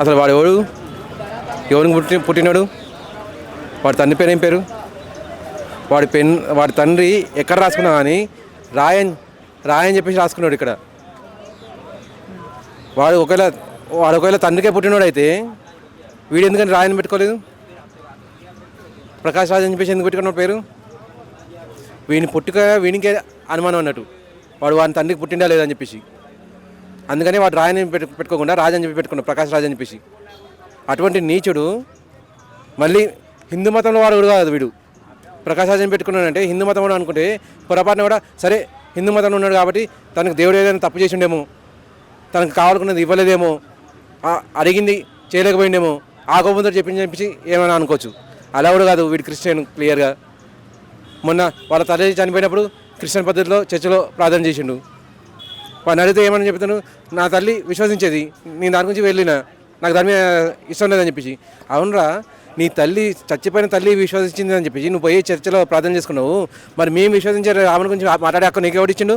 అసలు వాడు ఎవడు, ఎవరికి పుట్టినాడు, వాడి తండ్రి పేరు ఏం పేరు, వాడి తండ్రి ఎక్కడ రాసుకున్నా కానీ రాయని చెప్పేసి రాసుకున్నాడు ఇక్కడ. వాడు ఒకవేళ తండ్రికే పుట్టినోడు అయితే వీడు ఎందుకని రాయని పెట్టుకోలేదు, ప్రకాష్ రాజ్ అని చెప్పేసి ఎందుకు పెట్టుకున్నాడు పేరు. వీనికే అనుమానం అన్నట్టు వాడి తండ్రికి పుట్టిండా లేదని చెప్పేసి, అందుకని వాడు రాయని పెట్టుకోకుండా రాజు అని చెప్పి పెట్టుకున్నాడు, ప్రకాష్ రాజ్ అని చెప్పేసి. అటువంటి నీచుడు మళ్ళీ హిందూ మతంలో వాడు కాదు వీడు. ప్రకాష్ రాజ్ అని పెట్టుకున్నాడంటే హిందూ మతం వాడు అనుకుంటే పొరపాటున కూడా సరే హిందూ మతంలో ఉన్నాడు కాబట్టి తనకు దేవుడు ఏదైనా తప్పు చేసి ఉండేమో, తనకు కావాలనుకున్నది ఇవ్వలేదేమో, అడిగింది చేయలేకపోయిండేమో, ఆ కోపంతో చెప్పేసి ఏమైనా అనుకోవచ్చు. అలా కూడా కాదు, వీడు క్రిస్టియన్ క్లియర్గా. మొన్న వాళ్ళ తల్లి చనిపోయినప్పుడు క్రిస్టియన్ పద్ధతిలో చర్చిలో ప్రార్థన చేసిండు. వాడిని అడిగితే ఏమని చెప్తాను, నా తల్లి విశ్వసించేది, నేను దాని గురించి వెళ్ళిన, నాకు దాని మీద ఇష్టం లేదని చెప్పేసి. అవునరా, నీ తల్లి చచ్చిపోయిన తల్లి విశ్వసించింది అని చెప్పేసి నువ్వు పోయి చర్చలో ప్రార్థన చేసుకున్నావు, మరి మేము విశ్వసించే రాముని గురించి మాట్లాడే హక్కు నీకు ఎవడిచ్చిండు?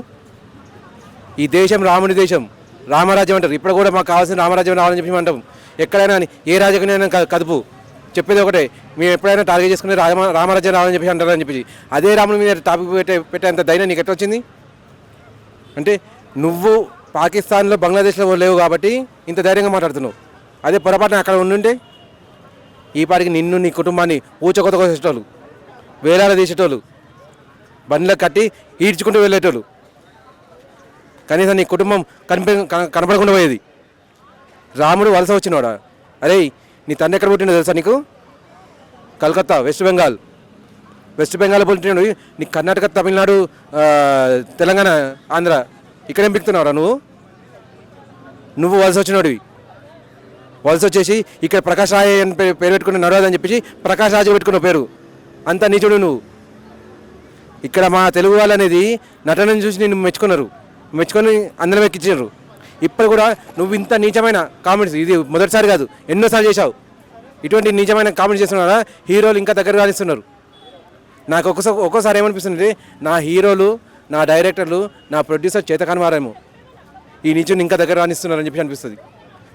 ఈ దేశం రాముని దేశం, రామరాజ్యం అంటారు. ఇప్పుడు కూడా మాకు కావాల్సిన రామరాజ్యం రావాలని చెప్పి అంటాం. ఎక్కడైనా ఏ రాజకీయమైనా కదుపు చెప్పేది ఒకటే, మేము ఎప్పుడైనా టార్గెట్ చేసుకునే రామరాజ్యం రావాలని చెప్పి అంటారని చెప్పి. అదే రాముని మీద టాపిక్ పెట్టేంత ధైర్యం నీకు ఎట్లా వచ్చింది? అంటే నువ్వు పాకిస్తాన్లో బంగ్లాదేశ్లో లేవు కాబట్టి ఇంత ధైర్యంగా మాట్లాడుతున్నావు. అదే పొరపాటున అక్కడ ఉండుంటే ఈ పాటికి నిన్ను నీ కుటుంబాన్ని ఊచకొత కోసేటోళ్ళు, వేలాల తీసేటోళ్ళు, బండ్లకు కట్టి ఈడ్చుకుంటూ వెళ్ళేటోళ్ళు, కనీసం నీ కుటుంబం కనపడకుండా పోయేది. రాముడు వలస వచ్చినవాడా? అరే, నీ తండ్రి ఎక్కడ పుట్టినో తెలుసా నీకు? కలకత్తా, వెస్ట్ బెంగాల్ పుట్టినాడు. నీ కర్ణాటక, తమిళనాడు, తెలంగాణ, ఆంధ్ర, ఇక్కడేం పిలుతున్నావురా నువ్వు వలస వచ్చినోడివి. వలస వచ్చేసి ఇక్కడ ప్రకాష్ రాయ్ అని పేరు పెట్టుకుని నడవదు అని చెప్పేసి ప్రకాష్ రాజు పెట్టుకున్న పేరు. అంత నీచుడు నువ్వు. ఇక్కడ మా తెలుగు వాళ్ళు అనేది నటనను చూసి నేను మెచ్చుకొని అందరం ఎక్కించారు. ఇప్పుడు కూడా నువ్వు ఇంత నీచమైన కామెంట్స్, ఇది మొదటిసారి కాదు, ఎన్నోసార్లు చేశావు. ఇటువంటి నీచమైన కామెంట్స్ చేస్తున్నారా హీరోలు ఇంకా దగ్గర రాణిస్తున్నారు. నాకు ఒక్కోసారి ఏమనిపిస్తుంది, నా హీరోలు, నా డైరెక్టర్లు, నా ప్రొడ్యూసర్ చేతకానివారేమో ఈ నీచుని ఇంకా దగ్గర రాణిస్తున్నారని చెప్పి అనిపిస్తుంది.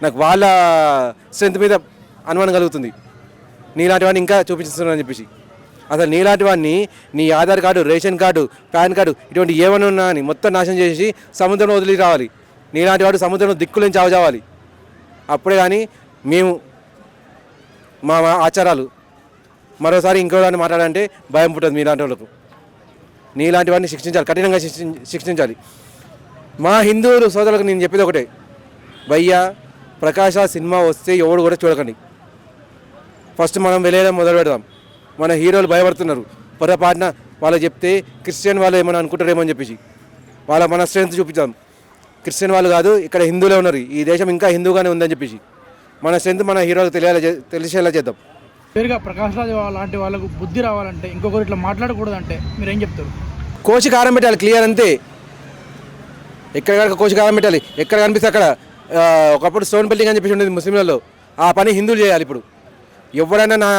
నాకు వాళ్ళ స్ట్రెంత్ మీద అనుమానం కలుగుతుంది. నీలాంటి వాడిని ఇంకా చూపించుతున్నారని చెప్పేసి. అసలు నీలాంటి వాడిని నీ Aadhaar card, ration card, pan card ఇటువంటి ఏమైనా ఉన్నా అని మొత్తం నాశనం చేసి సముద్రంలో వదిలి రావాలి. నీలాంటి వాడు సముద్రంలో దిక్కులని చావజావాలి. అప్పుడే కానీ మేము మా ఆచారాలు మరోసారి ఇంకో దాన్ని మాట్లాడాలంటే భయం పుట్టదు. మీలాంటి వాళ్ళకు నీలాంటి వాడిని శిక్షించాలి, కఠినంగా శిక్షించాలి. మా హిందువులు సోదరులకు నేను చెప్పేది ఒకటే, భయ్యా ప్రకాష్ సినిమా వస్తే ఎవడు కూడా చూడకండి. ఫస్ట్ మనం వెళ్ళేయడం మొదలు పెడదాం. మన హీరోలు భయపడుతున్నారు, పొరపాటున వాళ్ళు చెప్తే క్రిస్టియన్ వాళ్ళు ఏమైనా అనుకుంటారేమో అని చెప్పేసి మన స్ట్రెంత్ చూపించాం. క్రిస్టియన్ వాళ్ళు కాదు, ఇక్కడ హిందువులే ఉన్నారు, ఈ దేశం ఇంకా హిందూగానే ఉందని చెప్పేసి మన స్ట్రెంత్ మన హీరోలకు తెలిసేలా చేద్దాం. పేరుగా ప్రకాష్ రాజ్ లాంటి వాళ్ళకు బుద్ధి రావాలంటే, ఇంకొకరు ఇట్లా మాట్లాడకూడదంటే మీరు ఏం చెప్తారు? కోచి కారం పెట్టాలి, క్లియర్ అంతే. ఎక్కడ కోచి కారం పెట్టాలి, ఎక్కడ కనిపిస్తే అక్కడ. ఒకప్పుడు స్టోన్ బిల్డింగ్ అని చెప్పేసి ఉండేది ముస్లింలలో, ఆ పని హిందువులు చేయాలి. ఇప్పుడు ఎవరైనా నా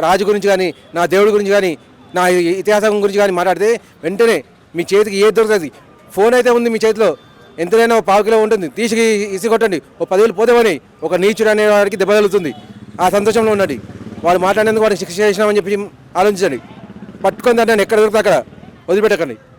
రాజు గురించి కానీ, నా దేవుడి గురించి కానీ, నా ఇతిహాసం గురించి కానీ మాట్లాడితే వెంటనే మీ చేతికి ఏది దొరుకుతుంది. ఫోన్ అయితే ఉంది మీ చేతిలో, ఎంతైనా 1/4 కిలో ఉంటుంది, తీసి ఇసిగొట్టండి. 10,000 పోతేమని ఒక నీచుడు అనే వాడికి దెబ్బ తగులుతుంది. ఆ సంతోషంలో ఉన్నది. వాడు మాట్లాడేందుకు వాడికి శిక్ష చేసినామని చెప్పి ఆలోచించండి. పట్టుకొని దాన్ని ఎక్కడ దొరుకుతుంది అక్కడ వదిలిపెట్టకండి.